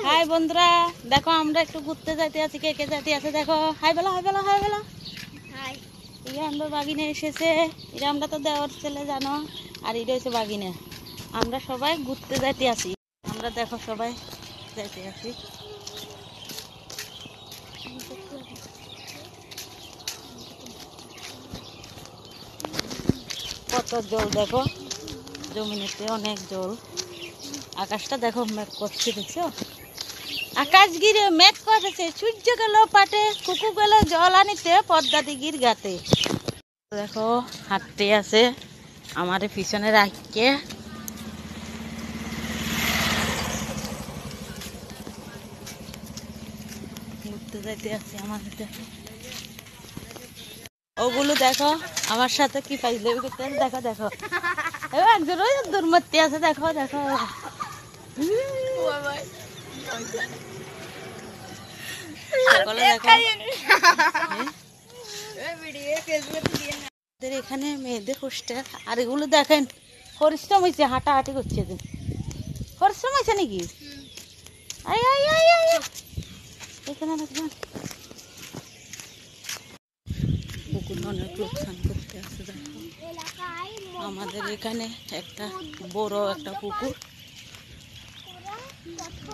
High বন্ধুরা, দেখো আমরা একটু ঘুরতে যাইতে আছি। কে কে যাইতে আছে দেখো। হাই বলো, হাই বলো, হাই বলো। এই আমরা বাগিনে এসেছে। এটা আমরা তো দেওয়ার ছেলে জানো, আর এটা হচ্ছে বাগিনে। আমরা সবাই ঘুরতে যাইতে আছি। আমরা দেখো সবাই যাইতে আছি। কত জল দেখো, জমিনেতে অনেক জল। আকাশটা দেখো মেঘ করছে, দেখছো? আকাশ গিরে মেঘ করেছে। সূর্য গেল পাটে, কুকু গেল জল আনিতে পদ্মা দিঘির ঘাটে। দেখো হাঁটতে আছে আমার পিছনে রাখকে। ঘুরতে যাইতে আছে আমাদের। দেখো ওগুলো দেখো আমার সাথে কি পাইলে করতে আছে। দেখো দেখো একজন ওই দূর মরতে আছে। দেখো দেখো এখানে মেয়েদের হোস্টেল। আর এগুলো দেখেন পরিশ্রম হয়েছে, হাঁটাহাঁটি করছে। পরিশ্রম হয়েছে নাকি? এখানে দেখবেন পুকুর অনেক লোক স্নান করতে আসে। দেখো আমাদের এখানে একটা বড় একটা পুকুর।